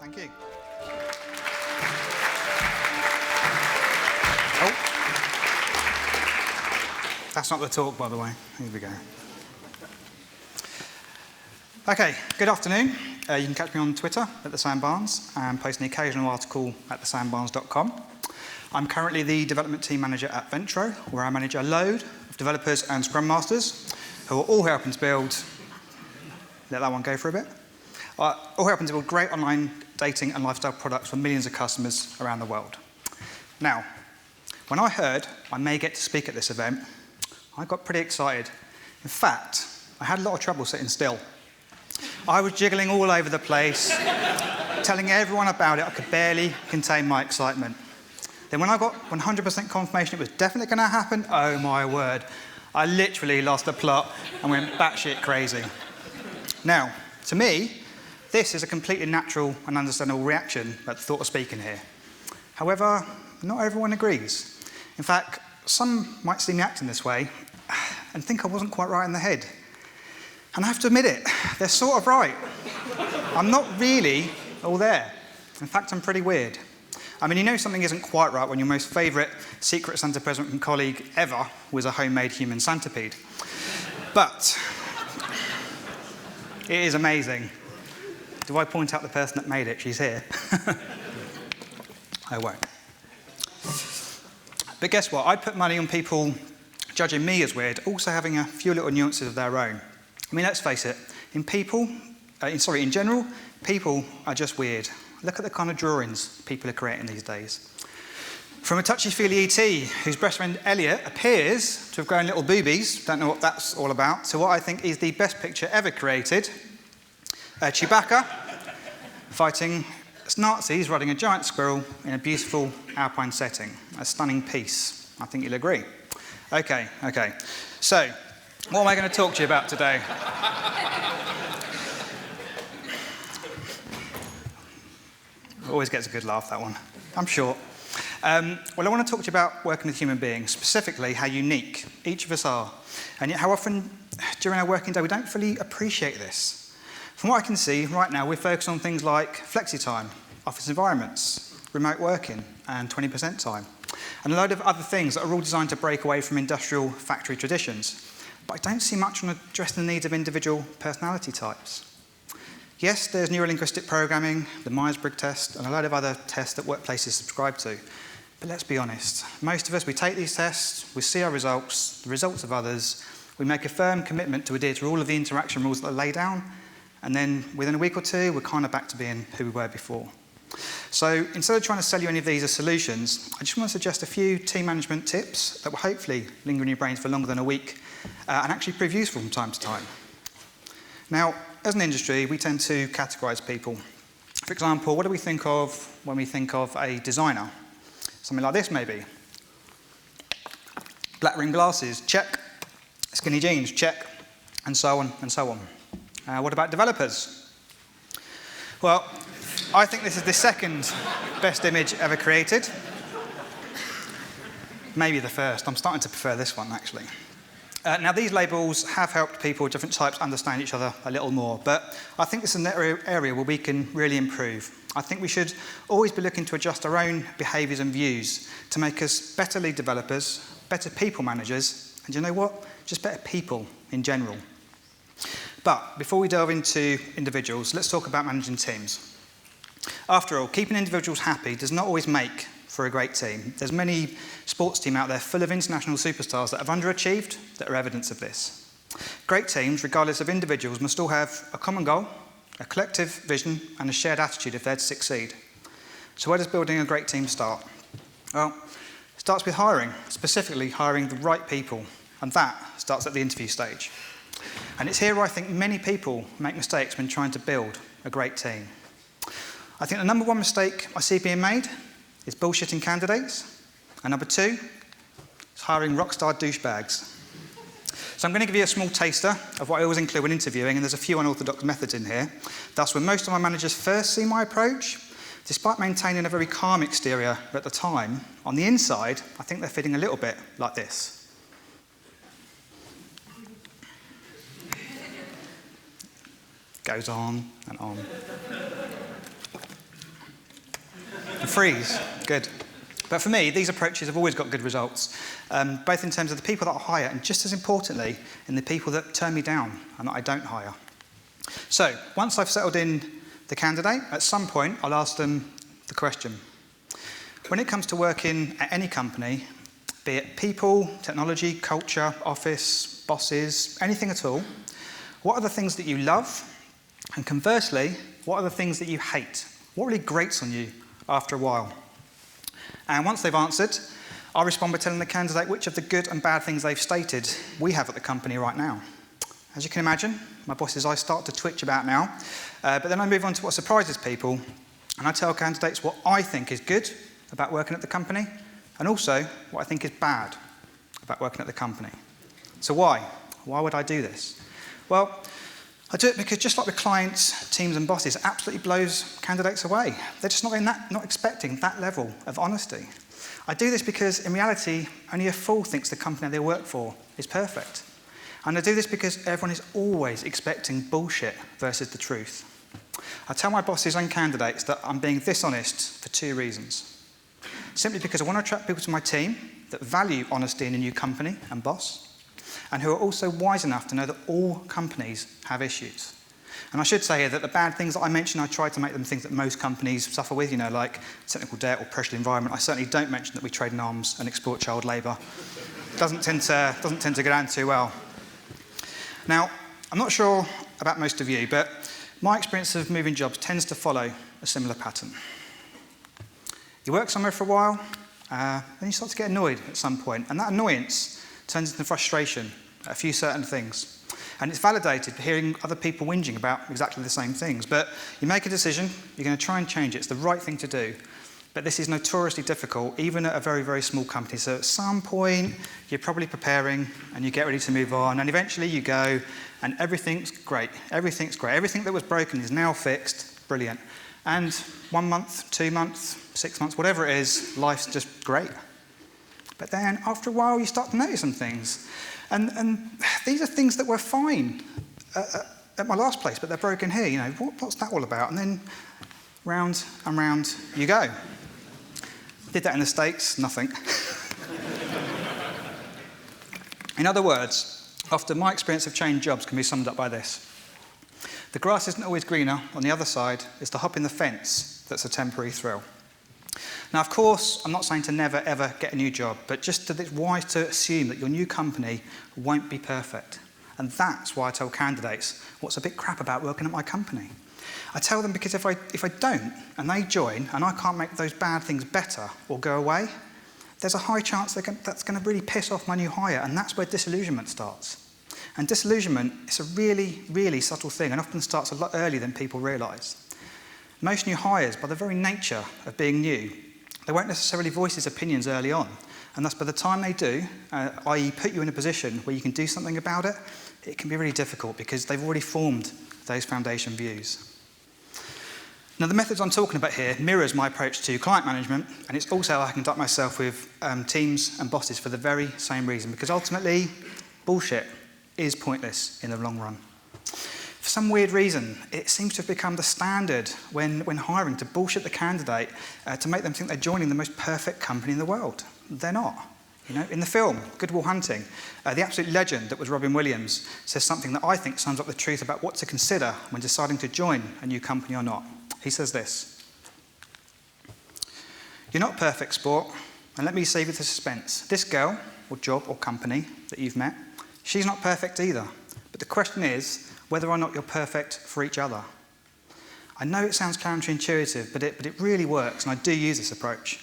Thank you. Oh. That's not the talk, by the way. Here we go. Okay, good afternoon. You can catch me on Twitter at @thesandbarnes and post an occasional article at thesandbarnes.com. I'm currently the development team manager at Venntro, where I manage a load of developers and scrum masters who are all helping to build, let that one go for a bit, all helping to build great online dating and lifestyle products for millions of customers around the world. Now, when I heard I may get to speak at this event, I got pretty excited. In fact, I had a lot of trouble sitting still. I was jiggling all over the place, telling everyone about it. I could barely contain my excitement. Then when I got 100% confirmation it was definitely going to happen, oh my word, I literally lost the plot and went batshit crazy. Now, to me, this is a completely natural and understandable reaction at the thought of speaking here. However, not everyone agrees. In fact, some might see me acting this way and think I wasn't quite right in the head. And I have to admit it, they're sort of right. I'm not really all there. In fact, I'm pretty weird. I mean, you know something isn't quite right when your most favourite Secret Santa present from colleague ever was a homemade human centipede. But it is amazing. Do I point out the person that made it? She's here. I won't. But guess what? I'd put money on people judging me as weird, also having a few little nuances of their own. I mean, let's face it, in general, people are just weird. Look at the kind of drawings people are creating these days. From a touchy-feely ET, whose best friend Elliot appears to have grown little boobies, don't know what that's all about, to what I think is the best picture ever created, Chewbacca fighting Nazis riding a giant squirrel in a beautiful alpine setting. A stunning piece. I think you'll agree. Okay. So, what am I going to talk to you about today? Always gets a good laugh, that one. I'm short. Well, I want to talk to you about working with human beings, specifically how unique each of us are, and yet how often during our working day we don't fully appreciate this. From what I can see, right now we're focused on things like flexi-time, office environments, remote working, and 20% time, and a load of other things that are all designed to break away from industrial factory traditions. But I don't see much on addressing the needs of individual personality types. Yes, there's neurolinguistic programming, the Myers-Briggs test, and a load of other tests that workplaces subscribe to. But let's be honest, most of us, we take these tests, we see our results, the results of others, we make a firm commitment to adhere to all of the interaction rules that are laid down, and then within a week or two, we're kind of back to being who we were before. So instead of trying to sell you any of these as solutions, I just want to suggest a few team management tips that will hopefully linger in your brains for longer than a week and actually prove useful from time to time. Now, as an industry, we tend to categorise people. For example, what do we think of when we think of a designer? Something like this, maybe. Black rimmed glasses, check. Skinny jeans, check. And so on and so on. What about developers? Well, I think this is the second best image ever created. Maybe the first. I'm starting to prefer this one, actually. Now, these labels have helped people of different types understand each other a little more, but I think this is an area where we can really improve. I think we should always be looking to adjust our own behaviours and views to make us better lead developers, better people managers, and you know what? Just better people in general. But before we delve into individuals, let's talk about managing teams. After all, keeping individuals happy does not always make for a great team. There's many sports teams out there full of international superstars that have underachieved that are evidence of this. Great teams, regardless of individuals, must all have a common goal, a collective vision, and a shared attitude if they're to succeed. So where does building a great team start? Well, it starts with hiring, specifically hiring the right people, and that starts at the interview stage. And it's here where I think many people make mistakes when trying to build a great team. I think the number one mistake I see being made is bullshitting candidates, and number two is hiring rockstar douchebags. So I'm going to give you a small taster of what I always include when interviewing, and there's a few unorthodox methods in here. Thus, when most of my managers first see my approach, despite maintaining a very calm exterior at the time, on the inside, I think they're feeling a little bit like this. Goes on and on. Freeze. Good. But for me, these approaches have always got good results, both in terms of the people that I hire and, just as importantly, in the people that turn me down and that I don't hire. So once I've settled in the candidate, at some point I'll ask them the question. When it comes to working at any company, be it people, technology, culture, office, bosses, anything at all, what are the things that you love? And conversely, what are the things that you hate? What really grates on you after a while? And once they've answered, I'll respond by telling the candidate which of the good and bad things they've stated we have at the company right now. As you can imagine, my boss's eyes start to twitch about now, but then I move on to what surprises people, and I tell candidates what I think is good about working at the company, and also what I think is bad about working at the company. So why? Why would I do this? Well, I do it because, just like with clients, teams and bosses, it absolutely blows candidates away. They're just not expecting that level of honesty. I do this because, in reality, only a fool thinks the company they work for is perfect. And I do this because everyone is always expecting bullshit versus the truth. I tell my bosses and candidates that I'm being this honest for two reasons. Simply because I want to attract people to my team that value honesty in a new company and boss, and who are also wise enough to know that all companies have issues. And I should say here that the bad things that I mention, I try to make them things that most companies suffer with, like technical debt or pressured environment. I certainly don't mention that we trade in arms and exploit child labour. Doesn't tend to go down too well. Now, I'm not sure about most of you, but my experience of moving jobs tends to follow a similar pattern. You work somewhere for a while, then you start to get annoyed at some point, and that annoyance turns into frustration at a few certain things. And it's validated for hearing other people whinging about exactly the same things. But you make a decision, you're going to try and change it. It's the right thing to do. But this is notoriously difficult, even at a very, very small company. So at some point, you're probably preparing and you get ready to move on. And eventually you go and everything's great. Everything's great. Everything that was broken is now fixed. Brilliant. And 1 month, 2 months, 6 months, whatever it is, life's just great. But then after a while, you start to notice some things. And these are things that were fine at my last place, but they're broken here. What's that all about? And then round and round you go. Did that in the States? Nothing. In other words, often my experience of change jobs can be summed up by this. The grass isn't always greener on the other side. It's the hop in the fence that's a temporary thrill. Now, of course, I'm not saying to never, ever get a new job, but just that it's wise to assume that your new company won't be perfect. And that's why I tell candidates what's a bit crap about working at my company. I tell them because if I don't, and they join, and I can't make those bad things better or go away, there's a high chance that's going to really piss off my new hire, and that's where disillusionment starts. And disillusionment is a really, really subtle thing, and often starts a lot earlier than people realise. Most new hires, by the very nature of being new, they won't necessarily voice his opinions early on, and thus by the time they do, i.e. put you in a position where you can do something about it, it can be really difficult because they've already formed those foundation views. Now, the methods I'm talking about here mirrors my approach to client management, and it's also how I conduct myself with teams and bosses for the very same reason, because ultimately, bullshit is pointless in the long run. For some weird reason, it seems to have become the standard when hiring to bullshit the candidate to make them think they're joining the most perfect company in the world. They're not. In the film, Good Will Hunting, the absolute legend that was Robin Williams says something that I think sums up the truth about what to consider when deciding to join a new company or not. He says this: "You're not perfect, sport, and let me save you the suspense. This girl, or job, or company that you've met, she's not perfect either. But the question is whether or not you're perfect for each other." I know it sounds counterintuitive, but it really works, and I do use this approach.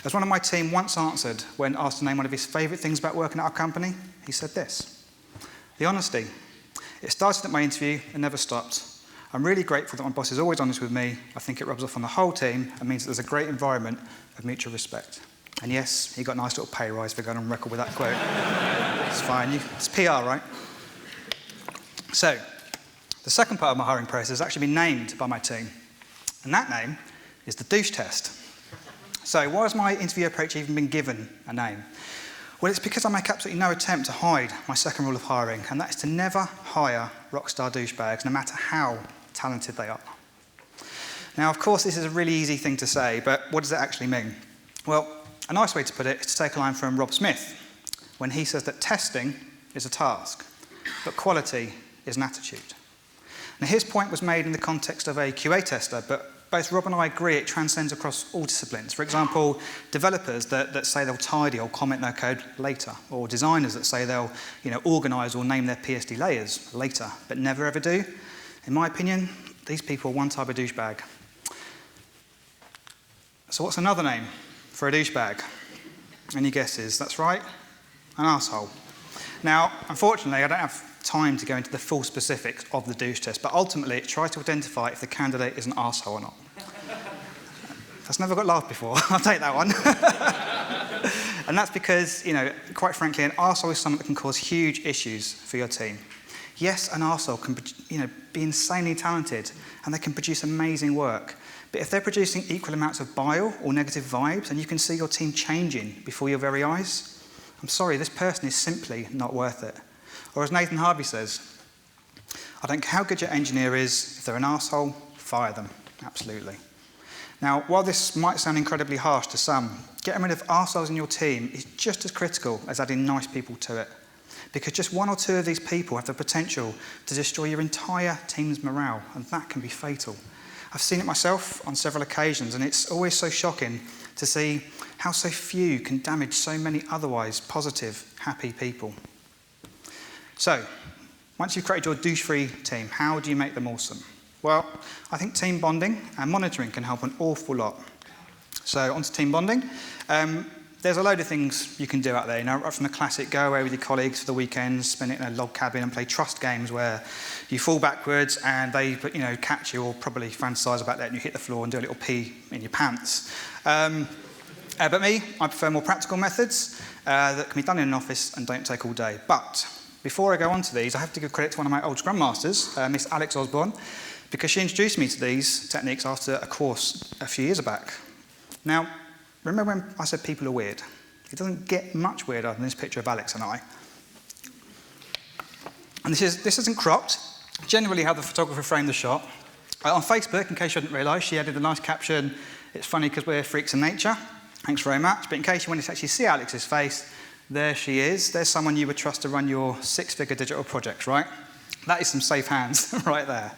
As one of my team once answered when asked to name one of his favourite things about working at our company, he said this: "The honesty. It started at my interview and never stopped. I'm really grateful that my boss is always honest with me. I think it rubs off on the whole team and means that there's a great environment of mutual respect." And yes, he got a nice little pay rise for going on record with that quote. It's fine. It's PR, right? So, the second part of my hiring process has actually been named by my team. And that name is the douche test. So, why has my interview approach even been given a name? Well, it's because I make absolutely no attempt to hide my second rule of hiring, and that is to never hire rockstar douchebags, no matter how talented they are. Now, of course, this is a really easy thing to say, but what does it actually mean? Well, a nice way to put it is to take a line from Rob Smith, when he says that testing is a task, but quality is an attitude. Now, his point was made in the context of a QA tester, but both Rob and I agree it transcends across all disciplines. For example, developers that say they'll tidy or comment their code later, or designers that say they'll organise or name their PSD layers later, but never ever do. In my opinion, these people are one type of douchebag. So what's another name for a douchebag? Any guesses? That's right, an arsehole. Now, unfortunately, I don't have time to go into the full specifics of the douche test, but ultimately it tries to identify if the candidate is an arsehole or not. That's never got laughed before. I'll take that one. And that's because, quite frankly, an arsehole is someone that can cause huge issues for your team. Yes, an arsehole can, be insanely talented, and they can produce amazing work. But if they're producing equal amounts of bile or negative vibes, and you can see your team changing before your very eyes, I'm sorry, this person is simply not worth it. Or as Nathan Harvey says, I don't care how good your engineer is, if they're an arsehole, fire them. Absolutely. Now, while this might sound incredibly harsh to some, getting rid of arseholes in your team is just as critical as adding nice people to it. Because just one or two of these people have the potential to destroy your entire team's morale, and that can be fatal. I've seen it myself on several occasions, and it's always so shocking to see how so few can damage so many otherwise positive, happy people. So, once you've created your douche-free team, how do you make them awesome? Well, I think team bonding and monitoring can help an awful lot. So, onto team bonding. There's a load of things you can do out there, right from the classic go away with your colleagues for the weekends, spend it in a log cabin and play trust games where you fall backwards and they catch you, or probably fantasize about that and you hit the floor and do a little pee in your pants. But me, I prefer more practical methods that can be done in an office and don't take all day. But before I go on to these, I have to give credit to one of my old Scrum Masters, Miss Alex Osborne, because she introduced me to these techniques after a course a few years back. Now, remember when I said people are weird? It doesn't get much weirder than this picture of Alex and I. And this isn't cropped. Generally how the photographer framed the shot. On Facebook, in case you hadn't realised, she added a nice caption, "It's funny because we're freaks in nature." Thanks very much. But in case you wanted to actually see Alex's face, there she is. There's someone you would trust to run your six-figure digital projects, right? That is some safe hands right there.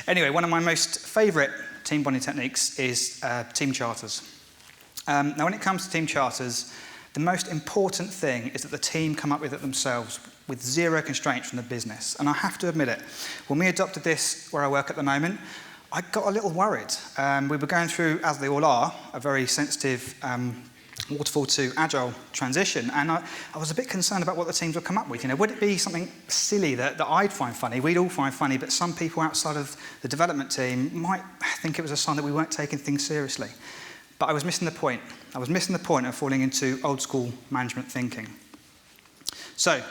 Anyway, one of my most favourite team bonding techniques is team charters. Now, when it comes to team charters, the most important thing is that the team come up with it themselves with zero constraints from the business. And I have to admit it, when we adopted this where I work at the moment, I got a little worried. We were going through, as they all are, a very sensitive waterfall to agile transition, and I was a bit concerned about what the teams would come up with. Would it be something silly that I'd find funny, we'd all find funny, but some people outside of the development team might think it was a sign that we weren't taking things seriously. But I was missing the point. I was missing the point of falling into old school management thinking. So,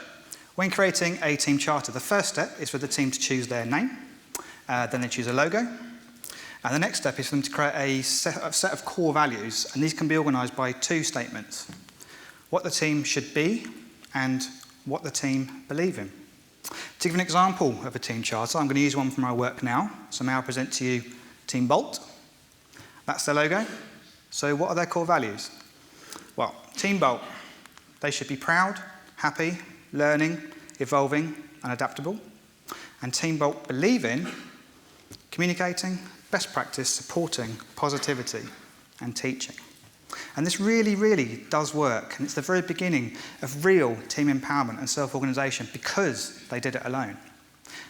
when creating a team charter, the first step is for the team to choose their name, then they choose a logo, and the next step is for them to create a set of core values, and these can be organised by two statements: what the team should be and what the team believe in. To give an example of a team charter, I'm going to use one from my work now. So may I present to you Team Bolt. That's their logo. So what are their core values? Well, Team Bolt, they should be proud, happy, learning, evolving and adaptable. And Team Bolt believe in communicating, best practice, supporting, positivity and teaching. And this really, really does work. And it's the very beginning of real team empowerment and self-organisation because they did it alone.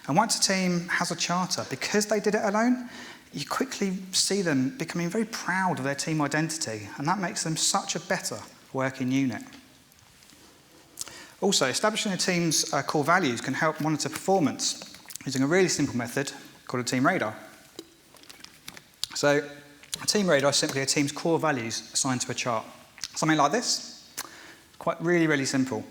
And once a team has a charter, because they did it alone, you quickly see them becoming very proud of their team identity, and that makes them such a better working unit. Also, establishing a team's core values can help monitor performance using a really simple method called a team radar. So, a team radar is simply a team's core values assigned to a chart. Something like this. Quite really, really simple.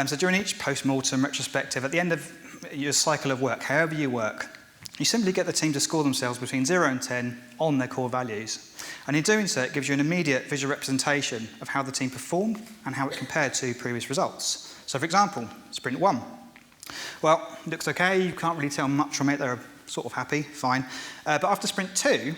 So during each post-mortem retrospective, at the end of your cycle of work, however you work, you simply get the team to score themselves between 0 and 10 on their core values. And in doing so, it gives you an immediate visual representation of how the team performed and how it compared to previous results. So for example, sprint 1. Well, looks okay, you can't really tell much from it, they're sort of happy, fine. But after sprint 2,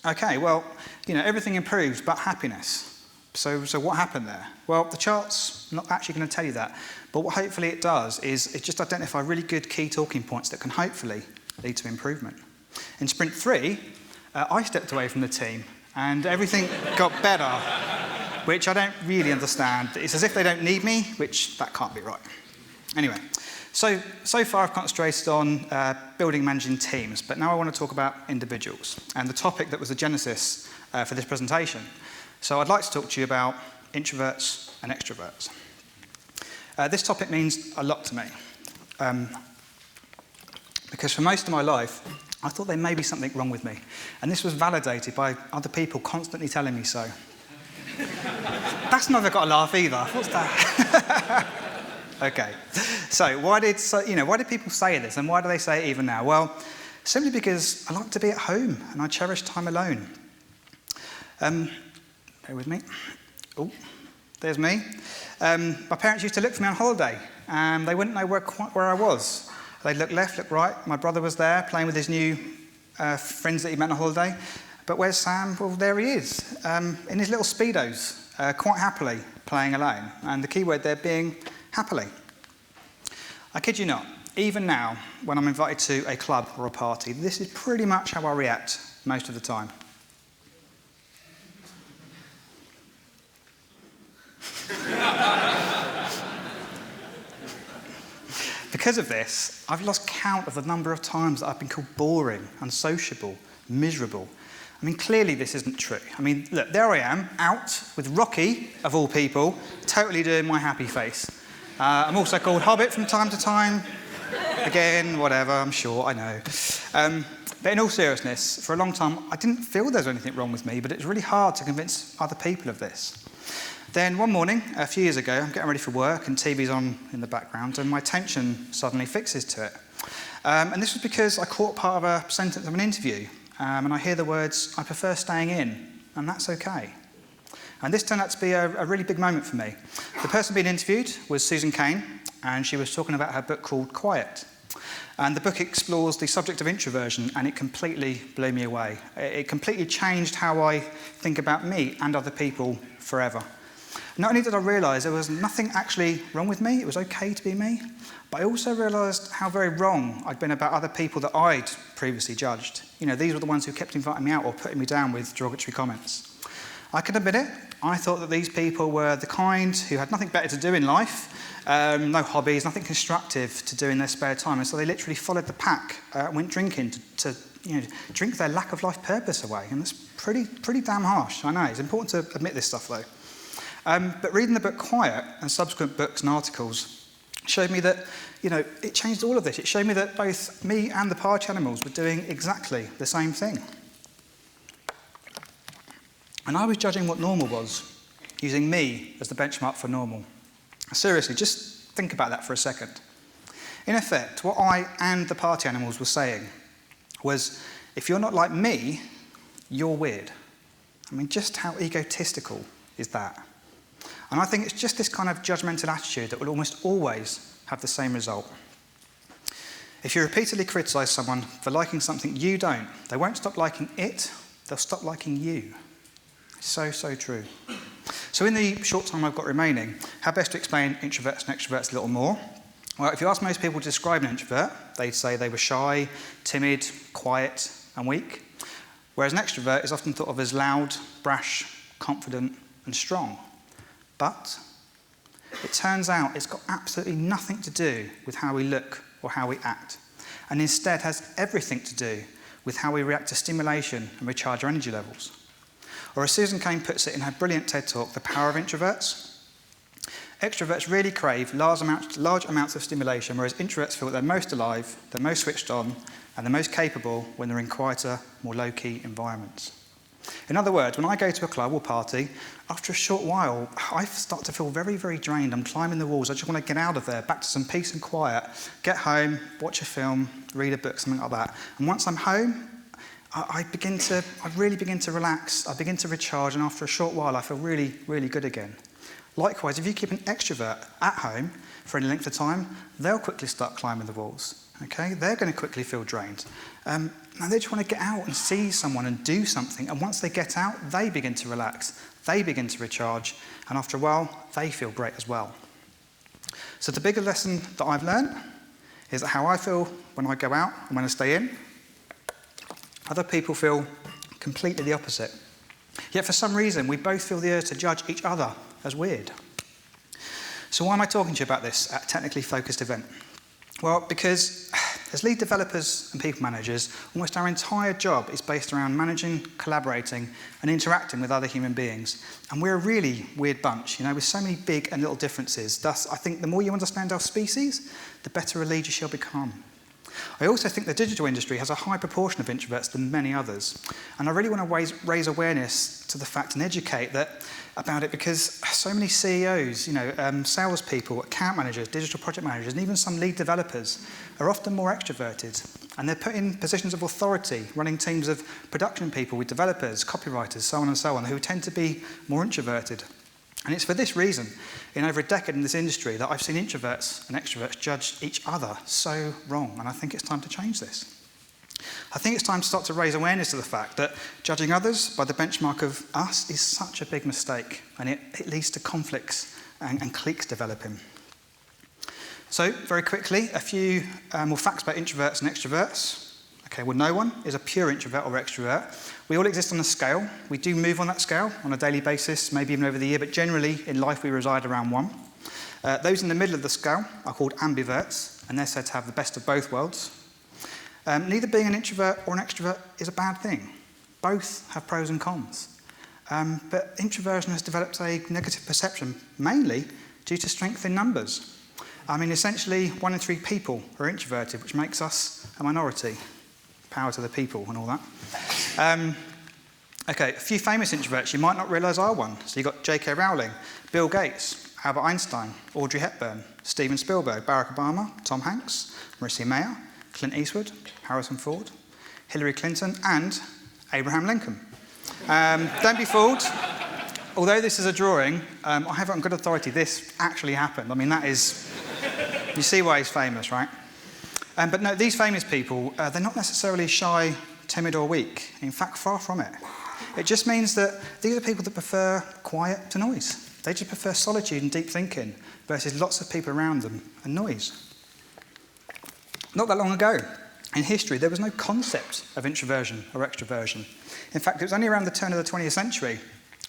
Okay, well, everything improved but happiness. So what happened there? Well, the chart's not actually going to tell you that, but what hopefully it does is it just identify really good key talking points that can hopefully lead to improvement. In sprint 3, I stepped away from the team and everything got better, which I don't really understand. It's as if they don't need me, which that can't be right. Anyway, so far I've concentrated on building and managing teams, but now I want to talk about individuals and the topic that was the genesis for this presentation. So I'd like to talk to you about introverts and extroverts. This topic means a lot to me, because for most of my life, I thought there may be something wrong with me, and this was validated by other people constantly telling me so. That's never got a laugh either. What's that? Okay. So why did people say this, and why do they say it even now? Well, simply because I like to be at home and I cherish time alone. Bear with me. Oh, there's me. My parents used to look for me on holiday, and they wouldn't know where I was. They'd look left, look right. My brother was there playing with his new friends that he met on holiday. But where's Sam? Well, there he is, in his little Speedos, quite happily playing alone. And the key word there being happily. I kid you not, even now, when I'm invited to a club or a party, this is pretty much how I react most of the time. Because of this, I've lost count of the number of times that I've been called boring, unsociable, miserable. I mean, clearly this isn't true. I mean, look, there I am, out with Rocky, of all people, totally doing my happy face. I'm also called Hobbit from time to time. Again, whatever, I'm sure, I know. But in all seriousness, for a long time, I didn't feel there was anything wrong with me, but it's really hard to convince other people of this. Then one morning, a few years ago, I'm getting ready for work and TV's on in the background and my attention suddenly fixes to it. And this was because I caught part of a sentence of an interview and I hear the words, "I prefer staying in," and that's okay. And this turned out to be a really big moment for me. The person being interviewed was Susan Cain, and she was talking about her book called Quiet. And the book explores the subject of introversion, and it completely blew me away. It completely changed how I think about me and other people forever. Not only did I realise there was nothing actually wrong with me, it was okay to be me, but I also realised how very wrong I'd been about other people that I'd previously judged. These were the ones who kept inviting me out or putting me down with derogatory comments. I can admit it, I thought that these people were the kind who had nothing better to do in life, no hobbies, nothing constructive to do in their spare time, and so they literally followed the pack and went drinking to drink their lack of life purpose away, and that's pretty damn harsh, I know. It's important to admit this stuff though. But reading the book Quiet and subsequent books and articles showed me that, it changed all of this. It showed me that both me and the party animals were doing exactly the same thing. And I was judging what normal was, using me as the benchmark for normal. Seriously, just think about that for a second. In effect, what I and the party animals were saying was, if you're not like me, you're weird. I mean, just how egotistical is that? And I think it's just this kind of judgmental attitude that will almost always have the same result. If you repeatedly criticise someone for liking something you don't, they won't stop liking it, they'll stop liking you. So true. So in the short time I've got remaining, how best to explain introverts and extroverts a little more? Well, if you ask most people to describe an introvert, they'd say they were shy, timid, quiet, and weak. Whereas an extrovert is often thought of as loud, brash, confident, and strong. But it turns out it's got absolutely nothing to do with how we look or how we act, and instead has everything to do with how we react to stimulation and recharge our energy levels. Or as Susan Cain puts it in her brilliant TED Talk, The Power of Introverts, extroverts really crave large amounts of stimulation, whereas introverts feel they're most alive, they're most switched on, and they're most capable when they're in quieter, more low-key environments. In other words, when I go to a club or party, after a short while, I start to feel very, very drained. I'm climbing the walls. I just want to get out of there, back to some peace and quiet, get home, watch a film, read a book, something like that. And once I'm home, I really begin to relax. I begin to recharge, and after a short while, I feel really, really good again. Likewise, if you keep an extrovert at home for any length of time, they'll quickly start climbing the walls. Okay, they're going to quickly feel drained. and they just want to get out and see someone and do something. And once they get out, they begin to relax, they begin to recharge, and after a while, they feel great as well. So the bigger lesson that I've learned is that how I feel when I go out and when I stay in, other people feel completely the opposite. Yet for some reason, we both feel the urge to judge each other as weird. So why am I talking to you about this at a technically focused event? Well, because as lead developers and people managers, almost our entire job is based around managing, collaborating, and interacting with other human beings. And we're a really weird bunch, with so many big and little differences. Thus, I think the more you understand our species, the better a lead you shall become. I also think the digital industry has a high proportion of introverts than many others. And I really want to raise awareness to the fact and educate about it, because so many CEOs, salespeople, account managers, digital project managers, and even some lead developers are often more extroverted. And they're put in positions of authority, running teams of production people with developers, copywriters, so on and so on, who tend to be more introverted. And it's for this reason, in over a decade in this industry, that I've seen introverts and extroverts judge each other so wrong. And I think it's time to change this. I think it's time to start to raise awareness of the fact that judging others by the benchmark of us is such a big mistake, and it leads to conflicts and cliques developing. So, very quickly, a few more facts about introverts and extroverts. Okay, well, no one is a pure introvert or extrovert. We all exist on a scale. We do move on that scale on a daily basis, maybe even over the year, but generally in life we reside around 1. Those in the middle of the scale are called ambiverts, and they're said to have the best of both worlds. Neither being an introvert or an extrovert is a bad thing. Both have pros and cons. But introversion has developed a negative perception, mainly due to strength in numbers. Essentially, 1 in 3 people are introverted, which makes us a minority. Power to the people and all that. Okay, a few famous introverts you might not realise are one. So you've got J.K. Rowling, Bill Gates, Albert Einstein, Audrey Hepburn, Steven Spielberg, Barack Obama, Tom Hanks, Marissa Mayer, Clint Eastwood, Harrison Ford, Hillary Clinton, and Abraham Lincoln. Don't be fooled. Although this is a drawing, I have it on good authority, this actually happened. That is... You see why he's famous, right? But no, these famous people, they're not necessarily shy, timid, or weak. In fact, far from it. It just means that these are people that prefer quiet to noise. They just prefer solitude and deep thinking versus lots of people around them and noise. Not that long ago, in history, there was no concept of introversion or extroversion. In fact, it was only around the turn of the 20th century,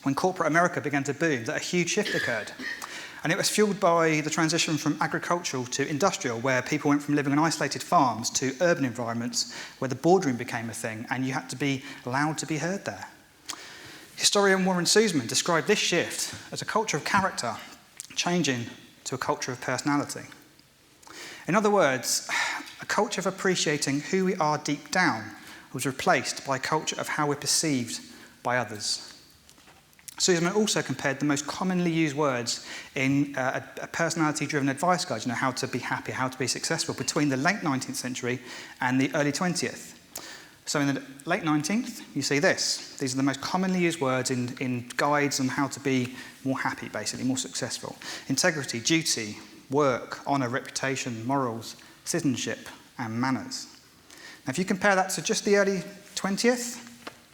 when corporate America began to boom, that a huge shift occurred. And it was fueled by the transition from agricultural to industrial, where people went from living on isolated farms to urban environments, where the boardroom became a thing, and you had to be allowed to be heard there. Historian Warren Susman described this shift as a culture of character changing to a culture of personality. In other words, a culture of appreciating who we are deep down was replaced by a culture of how we're perceived by others. Susman also compared the most commonly used words in a personality-driven advice guide, how to be happy, how to be successful, between the late 19th century and the early 20th. So in the late 19th, you see this. These are the most commonly used words in guides on how to be more happy, basically, more successful. Integrity, duty, work, honour, reputation, morals, citizenship, and manners. Now, if you compare that to just the early 20th,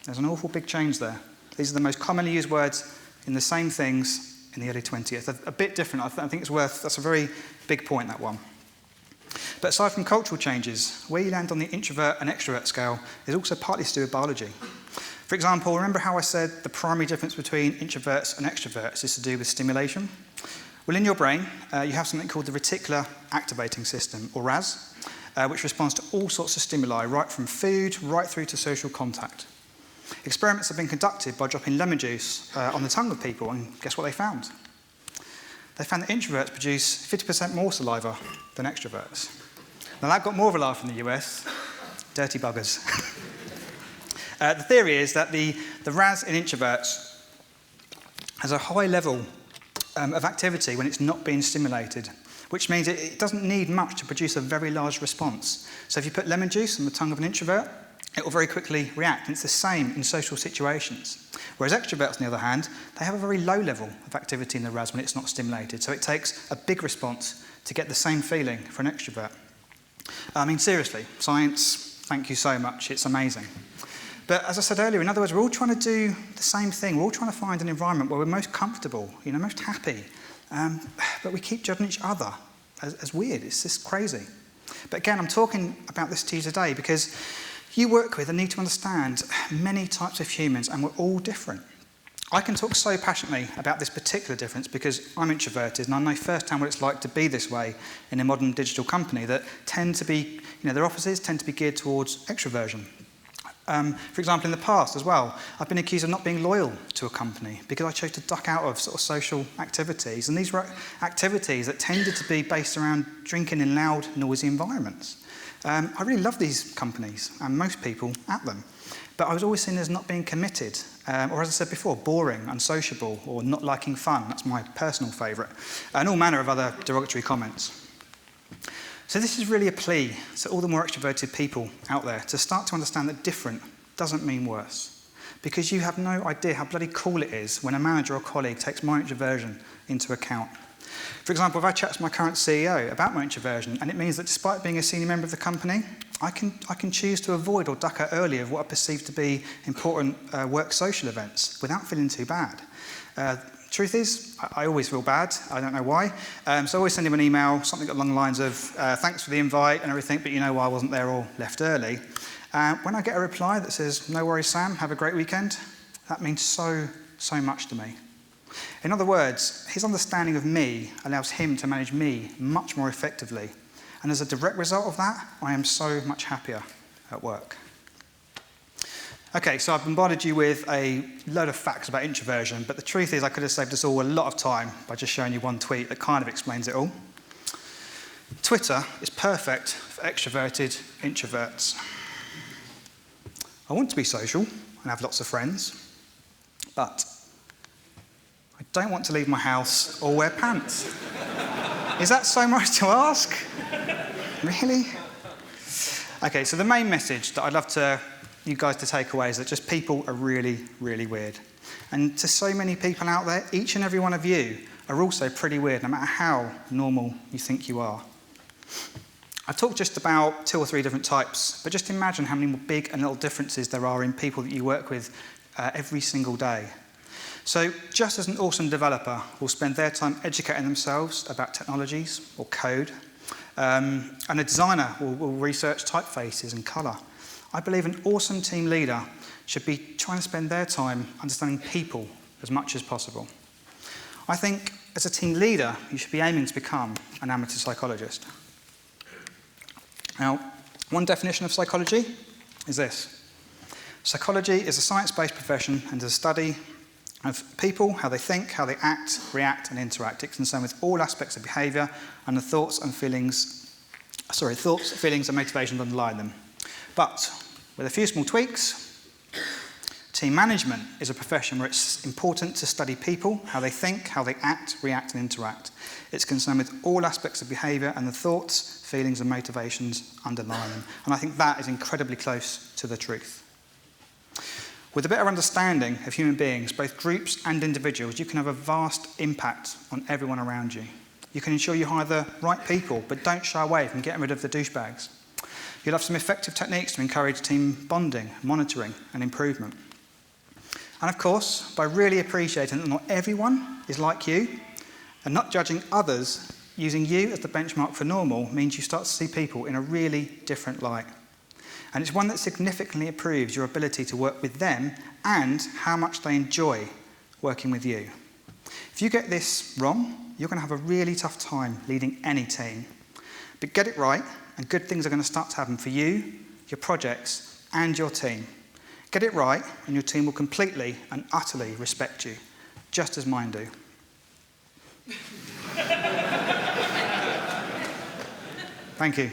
there's an awful big change there. These are the most commonly used words in the same things in the early 20th. A bit different. I think that's a very big point, that one. But aside from cultural changes, where you land on the introvert and extrovert scale is also partly to do with biology. For example, remember how I said the primary difference between introverts and extroverts is to do with stimulation? Well, in your brain, you have something called the reticular activating system, or RAS, which responds to all sorts of stimuli, right from food right through to social contact. Experiments have been conducted by dropping lemon juice on the tongue of people, and guess what they found? They found that introverts produce 50% more saliva than extroverts. Now, that got more of a laugh in the US. Dirty buggers. The theory is that the RAS in introverts has a high level of activity when it's not being stimulated, which means it doesn't need much to produce a very large response. So if you put lemon juice on the tongue of an introvert, it will very quickly react, and it's the same in social situations. Whereas extroverts, on the other hand, they have a very low level of activity in the RAS when it's not stimulated, so it takes a big response to get the same feeling for an extrovert. Seriously, science, Thank you so much. It's amazing. But as I said earlier, in other words, we're all trying to do the same thing. We're all trying to find an environment where we're most comfortable, most happy. But we keep judging each other as weird. It's just crazy. But again, I'm talking about this to you today because you work with and need to understand many types of humans, and we're all different. I can talk so passionately about this particular difference because I'm introverted, and I know firsthand what it's like to be this way in a modern digital company that tend to be, their offices tend to be geared towards extroversion. For example, in the past as well, I've been accused of not being loyal to a company because I chose to duck out of sort of social activities. And these were activities that tended to be based around drinking in loud, noisy environments. I really love these companies and most people at them. But I was always seen as not being committed, or as I said before, boring, unsociable, or not liking fun. That's my personal favourite. And all manner of other derogatory comments. So this is really a plea to all the more extroverted people out there to start to understand that different doesn't mean worse. Because you have no idea how bloody cool it is when a manager or colleague takes my introversion into account. For example, if I chat to my current CEO about my introversion, and it means that despite being a senior member of the company, I can choose to avoid or duck out early of what I perceive to be important work social events without feeling too bad. Truth is, I always feel bad. I don't know why. So I always send him an email, something along the lines of, thanks for the invite and everything, but you know why I wasn't there or left early. When I get a reply that says, no worries, Sam, have a great weekend, that means so much to me. In other words, his understanding of me allows him to manage me much more effectively. And as a direct result of that, I am so much happier at work. Okay, so I've bombarded you with a load of facts about introversion, but the truth is I could have saved us all a lot of time by just showing you one tweet that kind of explains it all. Twitter is perfect for extroverted introverts. I want to be social and have lots of friends, but I don't want to leave my house or wear pants. Is that so much to ask? Really? Okay, so the main message that I'd love you guys to take away is that just people are really, really weird. And to so many people out there, each and every one of you are also pretty weird, no matter how normal you think you are. I've talked just about 2 or 3 different types, but just imagine how many big and little differences there are in people that you work with every single day. So just as an awesome developer will spend their time educating themselves about technologies or code, and a designer will research typefaces and colour, I believe an awesome team leader should be trying to spend their time understanding people as much as possible. I think as a team leader, you should be aiming to become an amateur psychologist. Now, one definition of psychology is this. Psychology is a science-based profession and is a study of people, how they think, how they act, react, and interact. It's concerned with all aspects of behaviour and the thoughts, feelings, and motivations underlying them. But with a few small tweaks, team management is a profession where it's important to study people, how they think, how they act, react, and interact. It's concerned with all aspects of behaviour and the thoughts, feelings, and motivations underlying them. And I think that is incredibly close to the truth. With a better understanding of human beings, both groups and individuals, you can have a vast impact on everyone around you. You can ensure you hire the right people, but don't shy away from getting rid of the douchebags. You'll have some effective techniques to encourage team bonding, monitoring, and improvement. And of course, by really appreciating that not everyone is like you, and not judging others, using you as the benchmark for normal means you start to see people in a really different light. And it's one that significantly improves your ability to work with them and how much they enjoy working with you. If you get this wrong, you're going to have a really tough time leading any team. But get it right, and good things are going to start to happen for you, your projects, and your team. Get it right, and your team will completely and utterly respect you, just as mine do. Thank you.